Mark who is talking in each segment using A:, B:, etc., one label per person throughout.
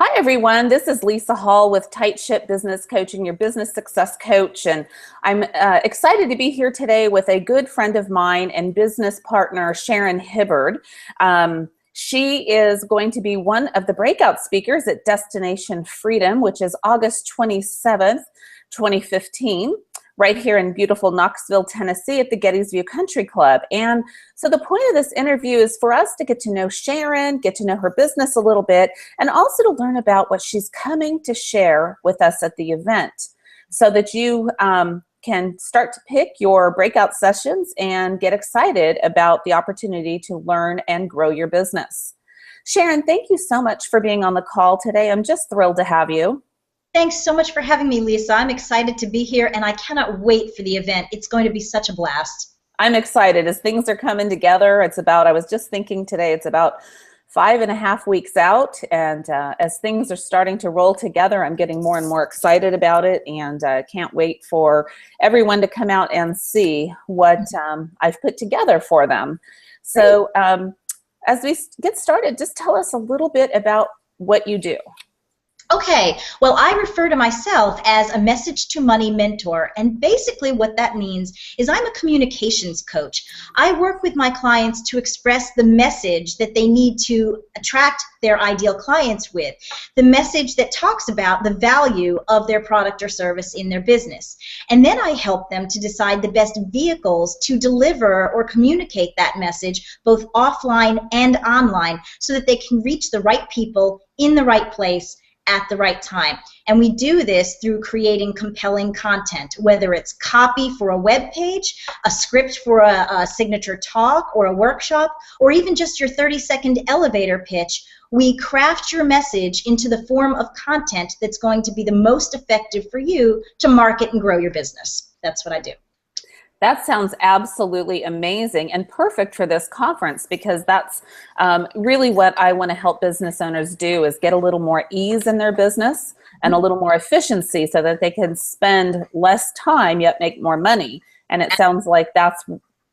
A: Hi, everyone. This is Lisa Hall with Tight Ship Business Coaching, your business success coach. And I'm excited to be here today with a good friend of mine and business partner, Sharon Hibbard. She is going to be one of the breakout speakers at Destination Freedom, which is August 27th, 2015. Right here in beautiful Knoxville, Tennessee at the Gettysview Country Club. And so the point of this interview is for us to get to know Sharon, get to know her business a little bit, and also to learn about what she's coming to share with us at the event so that you can start to pick your breakout sessions and get excited about the opportunity to learn and grow your business. Sharon, thank you so much for being on the call today. I'm just thrilled to have you.
B: Thanks so much for having me, Lisa. I'm excited to be here, and I cannot wait for the event. It's going to be such a blast.
A: I'm excited as things are coming together. I was just thinking today, it's about 5.5 weeks out, and as things are starting to roll together, I'm getting more and more excited about it, and can't wait for everyone to come out and see what I've put together for them. So as we get started, just tell us a little bit about what you do.
B: Okay, well, I refer to myself as a message to money mentor, and basically what that means is I'm a communications coach. I work with my clients to express the message that they need to attract their ideal clients with, the message that talks about the value of their product or service in their business. And then I help them to decide the best vehicles to deliver or communicate that message both offline and online so that they can reach the right people in the right place at the right time. And we do this through creating compelling content, whether it's copy for a web page, a script for a signature talk or a workshop, or even just your 30-second elevator pitch. We craft your message into the form of content that's going to be the most effective for you to market and grow your business. That's what I do.
A: That sounds absolutely amazing and perfect for this conference, because that's really what I want to help business owners do, is get a little more ease in their business and a little more efficiency so that they can spend less time yet make more money. And it sounds like that's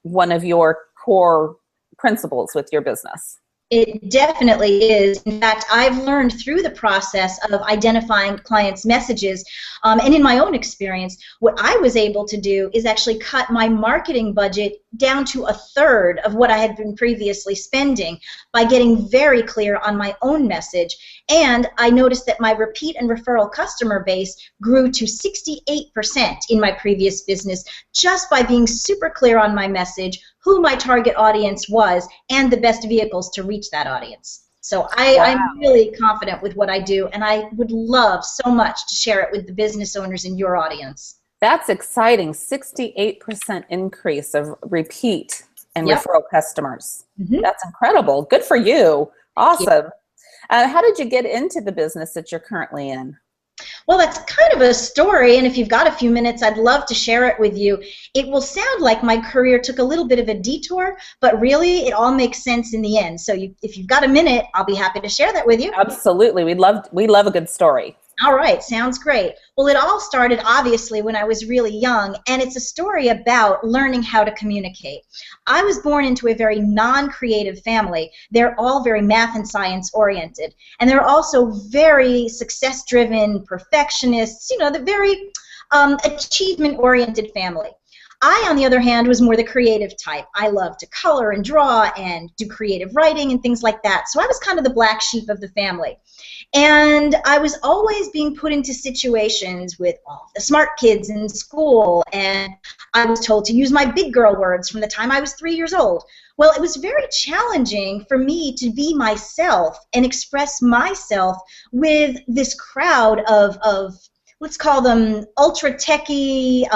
A: one of your core principles with your business.
B: It definitely is. In fact, I've learned through the process of identifying clients' messages, and in my own experience, what I was able to do is actually cut my marketing budget down to 1/3 of what I had been previously spending by getting very clear on my own message. And I noticed that my repeat and referral customer base grew to 68% in my previous business just by being super clear on my message, who my target audience was, and the best vehicles to reach that audience. So I'm really confident with what I do, and I would love so much to share it with the business owners in your audience.
A: That's exciting. 68% increase of repeat and referral customers. That's incredible. Good for you. Awesome. How did you get into the business that you're currently in?
B: Well, that's kind of a story, and if you've got a few minutes, I'd love to share it with you. It will sound like my career took a little bit of a detour, but really it all makes sense in the end. So if you've got a minute, I'll be happy to share that with you.
A: Absolutely. We love a good story.
B: All right, sounds great. Well, it all started obviously when I was really young, and it's a story about learning how to communicate. I was born into a very non-creative family. They're all very math and science oriented, and they're also very success-driven perfectionists, you know, the very achievement-oriented family. I, on the other hand, was more the creative type. I love to color and draw and do creative writing and things like that. So I was kind of the black sheep of the family. And I was always being put into situations with all the smart kids in school, and I was told to use my big girl words from the time I was 3 years old. Well, it was very challenging for me to be myself and express myself with this crowd of let's call them ultra techie,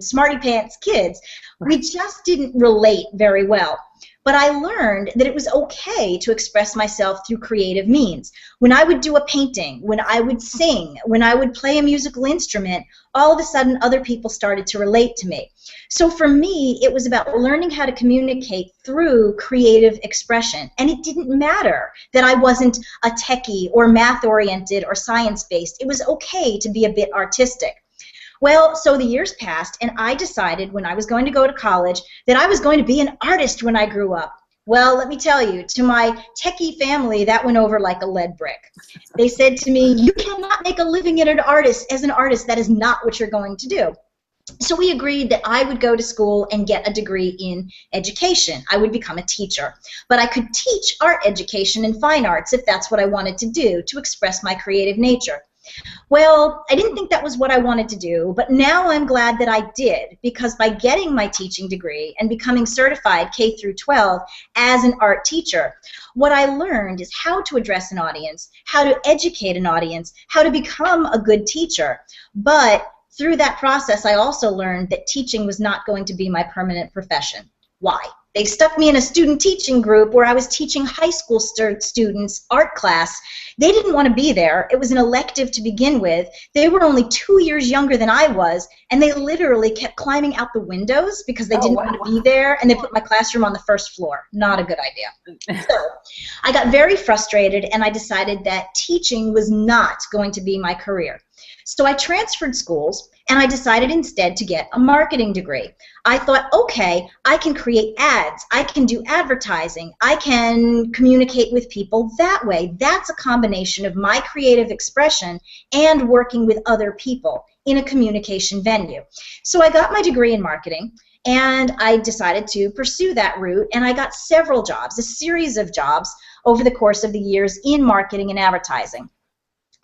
B: smarty pants kids. We just didn't relate very well. But I learned that it was okay to express myself through creative means. When I would do a painting, when I would sing, when I would play a musical instrument, all of a sudden other people started to relate to me. So for me, it was about learning how to communicate through creative expression. And it didn't matter that I wasn't a techie or math-oriented or science-based. It was okay to be a bit artistic. Well, so the years passed, and I decided when I was going to go to college that I was going to be an artist when I grew up. Well, let me tell you, to my techie family, that went over like a lead brick. They said to me, you cannot make a living as an artist. That is not what you're going to do. So we agreed that I would go to school and get a degree in education. I would become a teacher. But I could teach art education and fine arts if that's what I wanted to do, to express my creative nature. Well, I didn't think that was what I wanted to do, but now I'm glad that I did, because by getting my teaching degree and becoming certified K through 12 as an art teacher, what I learned is how to address an audience, how to educate an audience, how to become a good teacher. But through that process, I also learned that teaching was not going to be my permanent profession. Why? They stuck me in a student teaching group where I was teaching high school students art class. They didn't want to be there. It was an elective to begin with. They were only 2 years younger than I was, and they literally kept climbing out the windows because they didn't want to be there, and they put my classroom on the first floor. Not a good idea. So I got very frustrated, and I decided that teaching was not going to be my career. So I transferred schools, and I decided instead to get a marketing degree. I thought, okay, I can create ads, I can do advertising, I can communicate with people that way. That's a combination of my creative expression and working with other people in a communication venue. So I got my degree in marketing, and I decided to pursue that route, and I got several jobs, a series of jobs over the course of the years in marketing and advertising.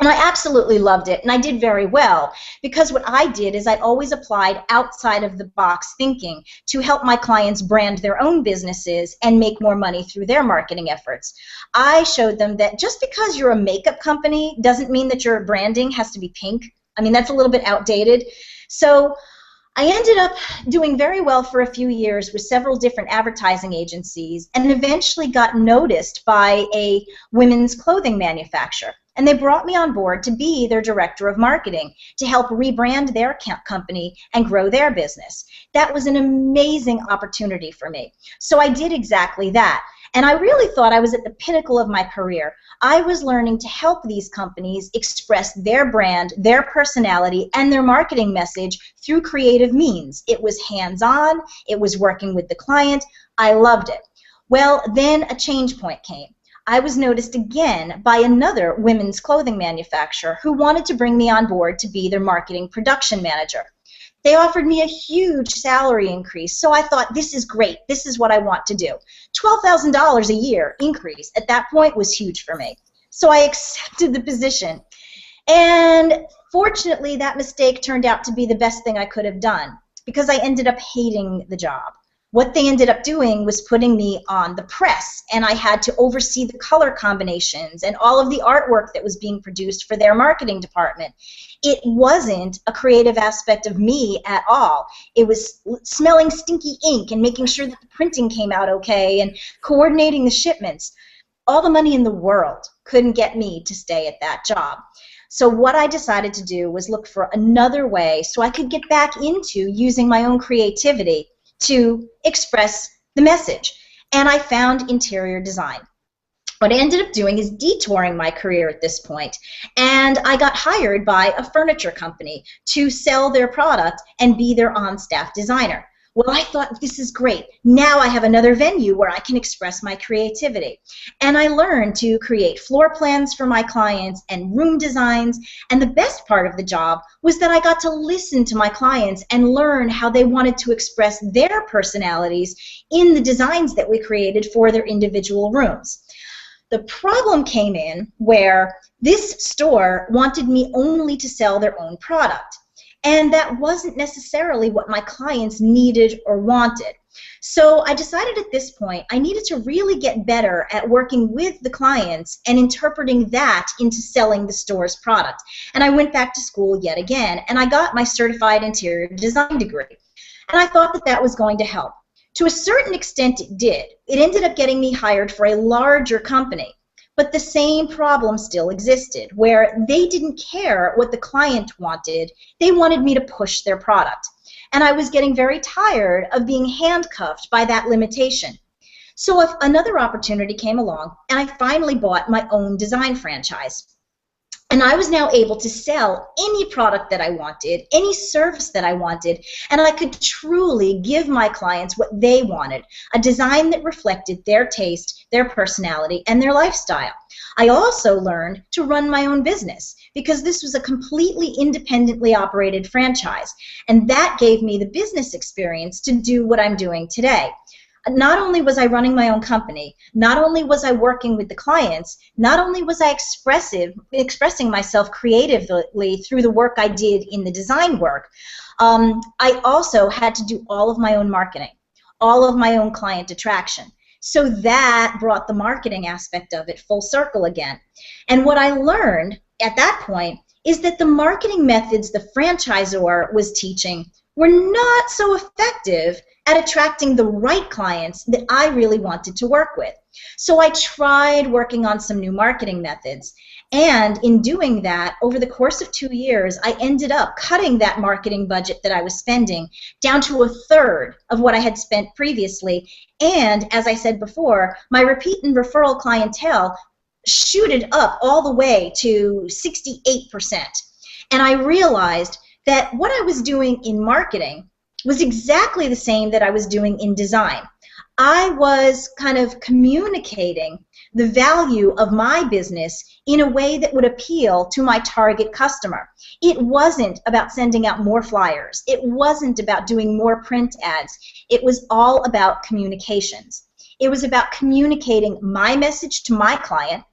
B: And I absolutely loved it, and I did very well, because what I did is I always applied outside of the box thinking to help my clients brand their own businesses and make more money through their marketing efforts. I showed them that just because you're a makeup company doesn't mean that your branding has to be pink. I mean, that's a little bit outdated. So I ended up doing very well for a few years with several different advertising agencies, and eventually got noticed by a women's clothing manufacturer. And they brought me on board to be their director of marketing, to help rebrand their company and grow their business. That was an amazing opportunity for me. So I did exactly that. And I really thought I was at the pinnacle of my career. I was learning to help these companies express their brand, their personality, and their marketing message through creative means. It was hands-on. It was working with the client. I loved it. Well, then a change point came. I was noticed again by another women's clothing manufacturer who wanted to bring me on board to be their marketing production manager. They offered me a huge salary increase, so I thought, this is great. This is what I want to do. $12,000 a year increase at that point was huge for me. So I accepted the position. And fortunately, that mistake turned out to be the best thing I could have done, because I ended up hating the job. What they ended up doing was putting me on the press, and I had to oversee the color combinations and all of the artwork that was being produced for their marketing department. It wasn't a creative aspect of me at all. It was smelling stinky ink and making sure that the printing came out okay and coordinating the shipments. All the money in the world couldn't get me to stay at that job. So what I decided to do was look for another way so I could get back into using my own creativity to express the message. And I found interior design. What I ended up doing is detouring my career at this point, and I got hired by a furniture company to sell their product and be their on-staff designer. Well, I thought, this is great. Now I have another venue where I can express my creativity. And I learned to create floor plans for my clients and room designs. And the best part of the job was that I got to listen to my clients and learn how they wanted to express their personalities in the designs that we created for their individual rooms. The problem came in where this store wanted me only to sell their own product. And that wasn't necessarily what my clients needed or wanted. So I decided at this point I needed to really get better at working with the clients and interpreting that into selling the store's product. And I went back to school yet again, and I got my certified interior design degree. And I thought that that was going to help. To a certain extent it did. It ended up getting me hired for a larger company. But the same problem still existed, where they didn't care what the client wanted. They wanted me to push their product. And I was getting very tired of being handcuffed by that limitation. So if another opportunity came along, and I finally bought my own design franchise. And I was now able to sell any product that I wanted, any service that I wanted, and I could truly give my clients what they wanted, a design that reflected their taste, their personality, and their lifestyle. I also learned to run my own business because this was a completely independently operated franchise, and that gave me the business experience to do what I'm doing today. Not only was I running my own company, not only was I working with the clients, not only was I expressing myself creatively through the work I did in the design work, I also had to do all of my own marketing, all of my own client attraction. So that brought the marketing aspect of it full circle again. And what I learned at that point is that the marketing methods the franchisor was teaching were not so effective at attracting the right clients that I really wanted to work with. So I tried working on some new marketing methods, and in doing that, over the course of 2 years, I ended up cutting that marketing budget that I was spending down to a third of what I had spent previously, and as I said before, my repeat and referral clientele shooted up all the way to 68%. And I realized that what I was doing in marketing was exactly the same that I was doing in design. I was kind of communicating the value of my business in a way that would appeal to my target customer. It wasn't about sending out more flyers. It wasn't about doing more print ads. It was all about communications. It was about communicating my message to my client,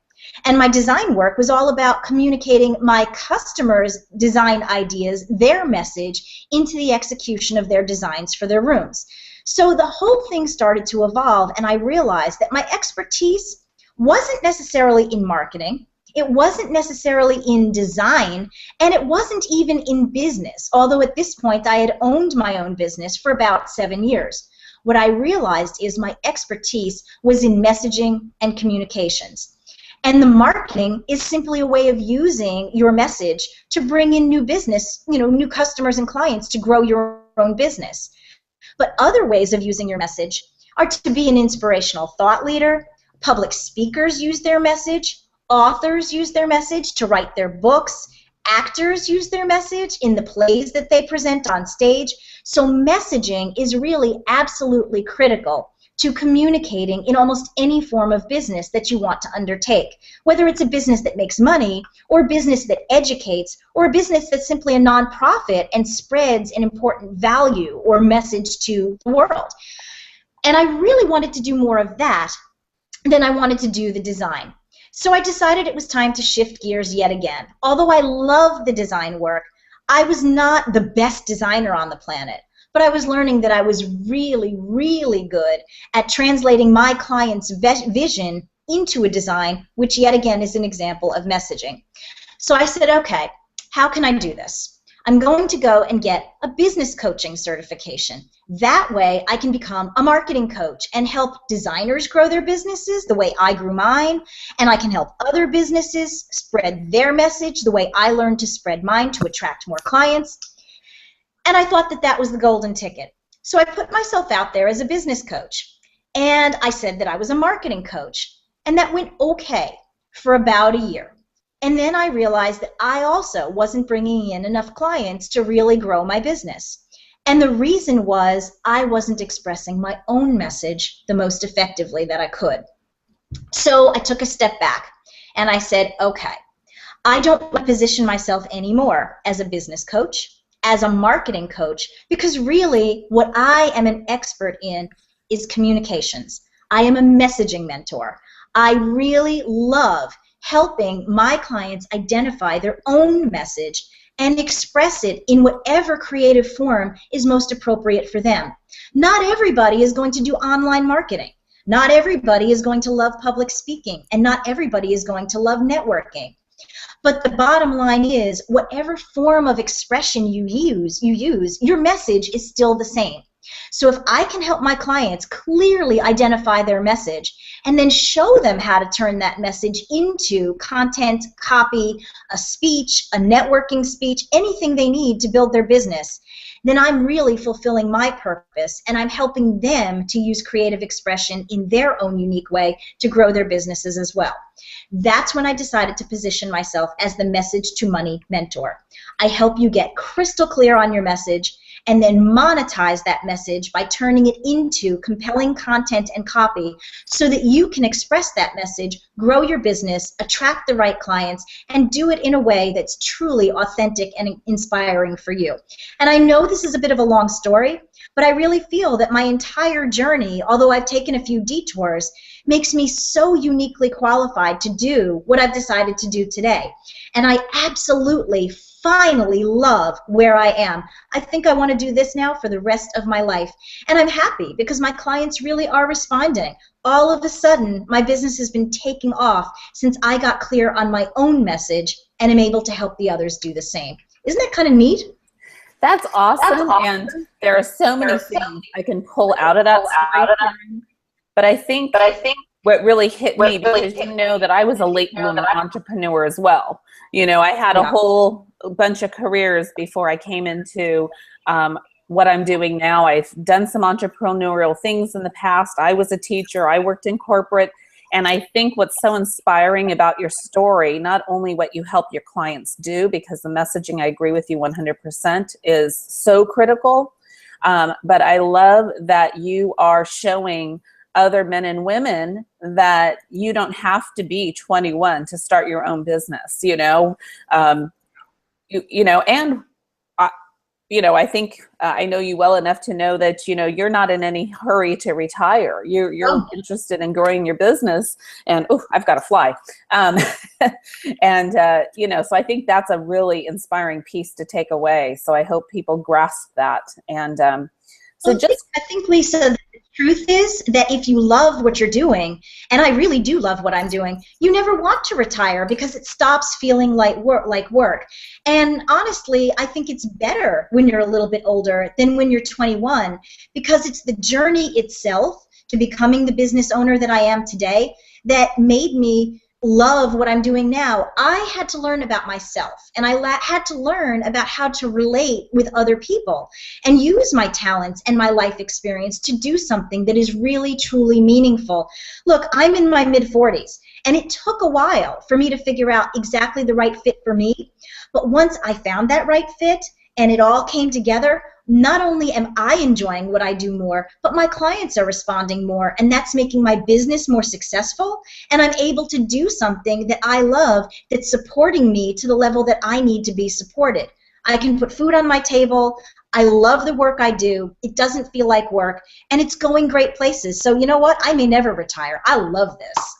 B: and my design work was all about communicating my customers' design ideas, their message, into the execution of their designs for their rooms. So the whole thing started to evolve, and I realized that my expertise wasn't necessarily in marketing, it wasn't necessarily in design, and it wasn't even in business, although at this point I had owned my own business for about 7 years. What I realized is my expertise was in messaging and communications. And the marketing is simply a way of using your message to bring in new business, new customers and clients to grow your own business. But other ways of using your message are to be an inspirational thought leader. Public speakers use their message. Authors use their message to write their books. Actors use their message in the plays that they present on stage. So messaging is really absolutely critical to communicating in almost any form of business that you want to undertake, whether it's a business that makes money, or a business that educates, or a business that's simply a nonprofit and spreads an important value or message to the world. And I really wanted to do more of that than I wanted to do the design. So I decided it was time to shift gears yet again. Although I love the design work, I was not the best designer on the planet. But I was learning that I was really, really good at translating my client's vision into a design, which yet again is an example of messaging. So I said, okay, how can I do this? I'm going to go and get a business coaching certification. That way I can become a marketing coach and help designers grow their businesses the way I grew mine, and I can help other businesses spread their message the way I learned to spread mine to attract more clients. And I thought that that was the golden ticket. So I put myself out there as a business coach, and I said that I was a marketing coach, and that went okay for about a year. And then I realized that I also wasn't bringing in enough clients to really grow my business. And the reason was I wasn't expressing my own message the most effectively that I could. So I took a step back, and I said, okay, I don't want to position myself anymore as a business coach, as a marketing coach, because really what I am an expert in is communications. I am a messaging mentor. I really love helping my clients identify their own message and express it in whatever creative form is most appropriate for them. Not everybody is going to do online marketing. Not everybody is going to love public speaking, and not everybody is going to love networking. But the bottom line is, whatever form of expression you use, your message is still the same. So if I can help my clients clearly identify their message and then show them how to turn that message into content, copy, a speech, a networking speech, anything they need to build their business, then I'm really fulfilling my purpose, and I'm helping them to use creative expression in their own unique way to grow their businesses as well. That's when I decided to position myself as the message to money mentor. I help you get crystal clear on your message and then monetize that message by turning it into compelling content and copy so that you can express that message, grow your business, attract the right clients, and do it in a way that's truly authentic and inspiring for you. And I know this is a bit of a long story, but I really feel that my entire journey, although I've taken a few detours, makes me so uniquely qualified to do what I've decided to do today. And I absolutely, finally love where I am. I think I want to do this now for the rest of my life. And I'm happy because my clients really are responding. All of a sudden, my business has been taking off since I got clear on my own message and am able to help the others do the same. Isn't that kind of neat?
A: That's awesome. And there are so many things I can pull out of that story. But I think what really hit me, because you know that I was a late bloomer entrepreneur as well. You know, I had a whole bunch of careers before I came into what I'm doing now. I've done some entrepreneurial things in the past. I was a teacher. I worked in corporate. And I think what's so inspiring about your story, not only what you help your clients do, because the messaging, I agree with you 100%, is so critical, but I love that you are showing other men and women that you don't have to be 21 to start your own business, you know, and I think I know you well enough to know that, you know, you're not in any hurry to retire. You're interested in growing your business, and I've got to fly. You know, so I think that's a really inspiring piece to take away. So I hope people grasp that. And I think, Lisa, the truth is that if you love what you're doing, and I really do love what I'm doing, you never want to retire because it stops feeling like work. And honestly, I think it's better when you're a little bit older than when you're 21, because it's the journey itself to becoming the business owner that I am today that made me love what I'm doing now. I had to learn about myself, and I had to learn about how to relate with other people and use my talents and my life experience to do something that is really, truly meaningful. Look, I'm in my mid-40s, and it took a while for me to figure out exactly the right fit for me. But once I found that right fit and it all came together, not only am I enjoying what I do more, but my clients are responding more, and that's making my business more successful, and I'm able to do something that I love that's supporting me to the level that I need to be supported. I can put food on my table. I love the work I do. It doesn't feel like work, and it's going great places. So you know what? I may never retire. I love this.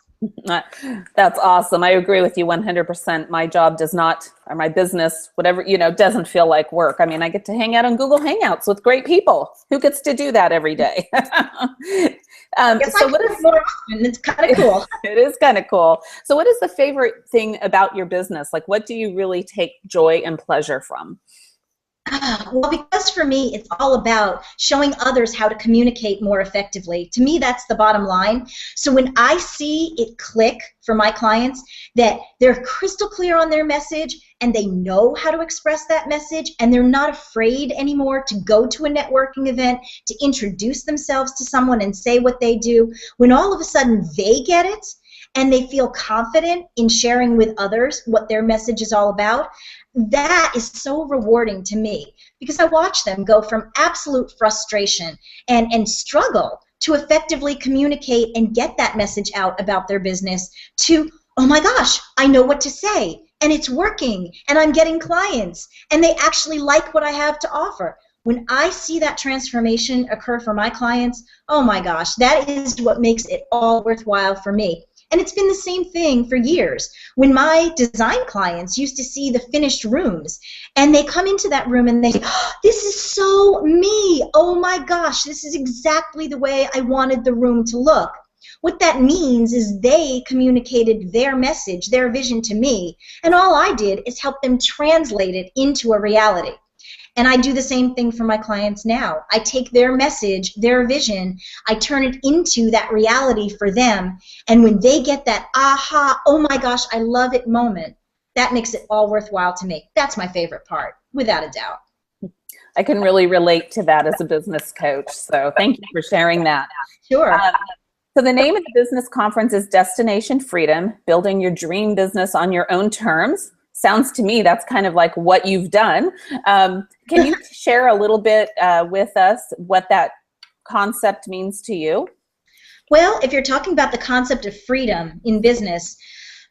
A: That's awesome. I agree with you 100%. My job does not, or my business, whatever, you know, doesn't feel like work. I mean, I get to hang out on Google Hangouts with great people. Who gets to do that every day? So what is more often? It's kind of cool. It is kind of cool. So what is the favorite thing about your business? Like, what do you really take joy and pleasure from?
B: Well, because for me, it's all about showing others how to communicate more effectively. To me, that's the bottom line. So when I see it click for my clients, that they're crystal clear on their message and they know how to express that message, and they're not afraid anymore to go to a networking event, to introduce themselves to someone and say what they do, when all of a sudden they get it and they feel confident in sharing with others what their message is all about, that is so rewarding to me, because I watch them go from absolute frustration and struggle to effectively communicate and get that message out about their business to, oh my gosh, I know what to say, and it's working, and I'm getting clients, and they actually like what I have to offer. When I see that transformation occur for my clients, oh my gosh, that is what makes it all worthwhile for me. And it's been the same thing for years. When my design clients used to see the finished rooms, and they come into that room and they say, oh, this is so me. Oh my gosh, this is exactly the way I wanted the room to look. What that means is they communicated their message, their vision to me, and all I did is help them translate it into a reality. And I do the same thing for my clients now. I take their message, their vision, I turn it into that reality for them. And when they get that aha, oh my gosh, I love it moment, that makes it all worthwhile to me. That's my favorite part, without a doubt.
A: I can really relate to that as a business coach. So thank you for sharing that.
B: Sure.
A: So the name of the business conference is Destination Freedom, Building Your Dream Business on Your Own Terms. Sounds to me that's kind of like what you've done. Can you share a little bit with us what that concept means to you?
B: Well, if you're talking about the concept of freedom in business,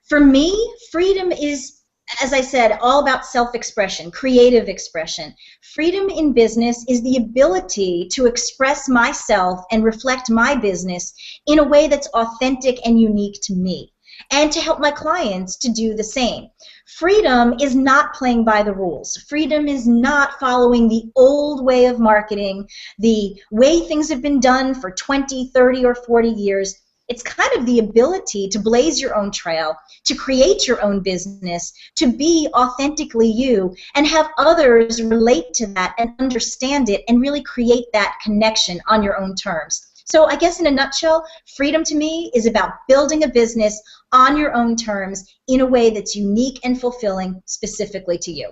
B: for me, freedom is, as I said, all about self-expression, creative expression. Freedom in business is the ability to express myself and reflect my business in a way that's authentic and unique to me, and to help my clients to do the same. Freedom is not playing by the rules. Freedom is not following the old way of marketing, the way things have been done for 20, 30, or 40 years. It's kind of the ability to blaze your own trail, to create your own business, to be authentically you, and have others relate to that and understand it and really create that connection on your own terms. So I guess in a nutshell, freedom to me is about building a business on your own terms in a way that's unique and fulfilling specifically to you.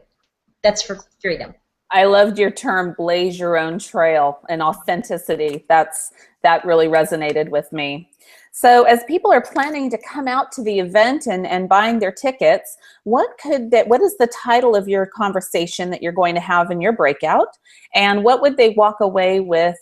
B: That's for freedom.
A: I loved your term, blaze your own trail, and authenticity. That really resonated with me. So as people are planning to come out to the event and buying their tickets, what is the title of your conversation that you're going to have in your breakout? And what would they walk away with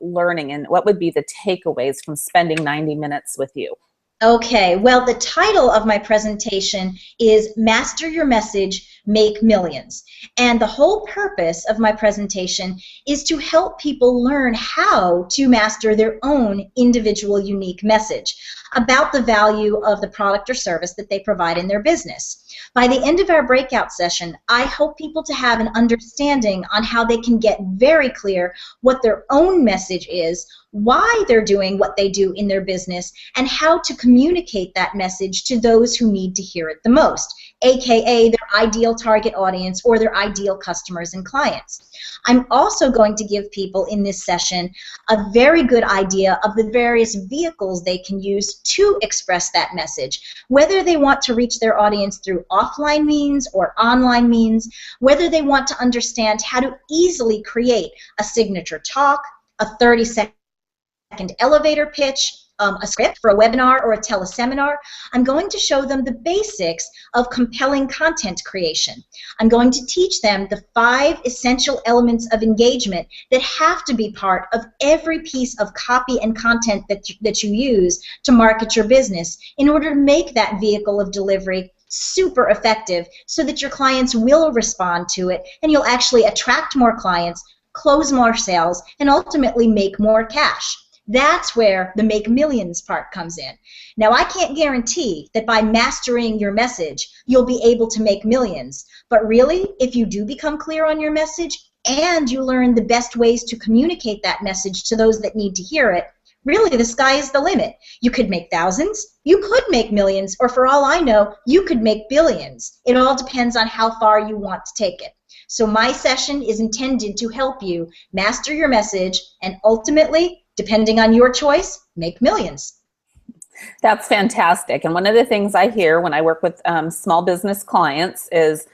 A: learning? And what would be the takeaways from spending 90 minutes with you?
B: Okay, well, the title of my presentation is Master Your Message, Make Millions. And the whole purpose of my presentation is to help people learn how to master their own individual unique message about the value of the product or service that they provide in their business. By the end of our breakout session, I hope people to have an understanding on how they can get very clear what their own message is, why they're doing what they do in their business, and how to communicate that message to those who need to hear it the most, aka their ideal target audience or their ideal customers and clients. I'm also going to give people in this session a very good idea of the various vehicles they can use to express that message, whether they want to reach their audience through offline means or online means, whether they want to understand how to easily create a signature talk, a 30-second elevator pitch, a script for a webinar or a teleseminar. I'm going to show them the basics of compelling content creation. I'm going to teach them the 5 essential elements of engagement that have to be part of every piece of copy and content that you use to market your business in order to make that vehicle of delivery super effective so that your clients will respond to it and you'll actually attract more clients, close more sales, and ultimately make more cash. That's where the make millions part comes in. Now, I can't guarantee that by mastering your message, you'll be able to make millions. But really, if you do become clear on your message and you learn the best ways to communicate that message to those that need to hear it, really the sky is the limit. You could make thousands, you could make millions, or for all I know, you could make billions. It all depends on how far you want to take it. So my session is intended to help you master your message and ultimately, depending on your choice, make millions.
A: That's fantastic. And one of the things I hear when I work with small business clients is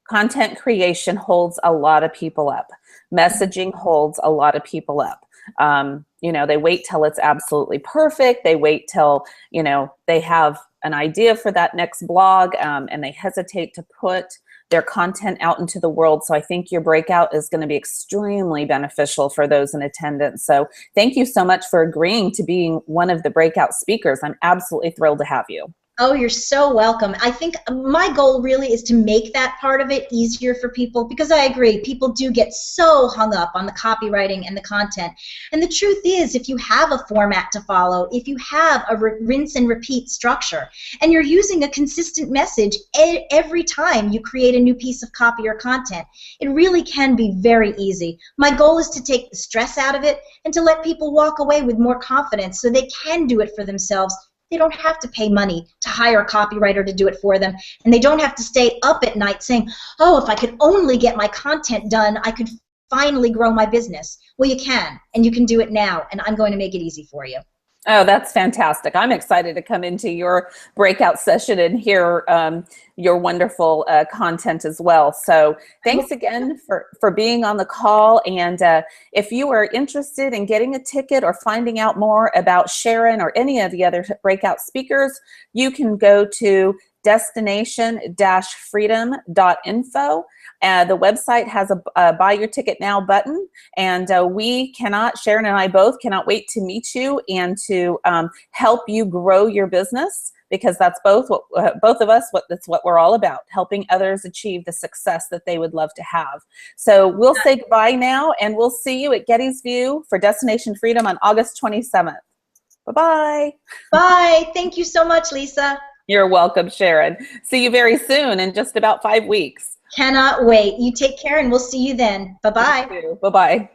A: content creation holds a lot of people up. Messaging holds a lot of people up. They wait till it's absolutely perfect. They wait till, they have an idea for that next blog and they hesitate to put their content out into the world. So I think your breakout is going to be extremely beneficial for those in attendance. So thank you so much for agreeing to being one of the breakout speakers. I'm absolutely thrilled to have you.
B: Oh, you're so welcome. I think my goal really is to make that part of it easier for people because I agree, people do get so hung up on the copywriting and the content. And the truth is, if you have a format to follow, if you have a rinse and repeat structure, and you're using a consistent message every time you create a new piece of copy or content, it really can be very easy. My goal is to take the stress out of it and to let people walk away with more confidence so they can do it for themselves They don't have to pay money to hire a copywriter to do it for them, and they don't have to stay up at night saying, oh, if I could only get my content done, I could finally grow my business. Well, you can, and you can do it now, and I'm going to make it easy for you.
A: Oh, that's fantastic. I'm excited to come into your breakout session and hear your wonderful content as well. So thanks again for being on the call. And if you are interested in getting a ticket or finding out more about Sharon or any of the other breakout speakers, you can go to destination-freedom.info. The website has a buy your ticket now button, and Sharon and I both cannot wait to meet you and to help you grow your business, because that's both of us, that's what we're all about, helping others achieve the success that they would love to have. So we'll say goodbye now, and we'll see you at Getty's View for Destination Freedom on August 27th. Bye-bye.
B: Bye. Thank you so much, Lisa.
A: You're welcome, Sharon. See you very soon, in just about 5 weeks.
B: Cannot wait. You take care, and we'll see you then. Bye-bye.
A: Bye-bye.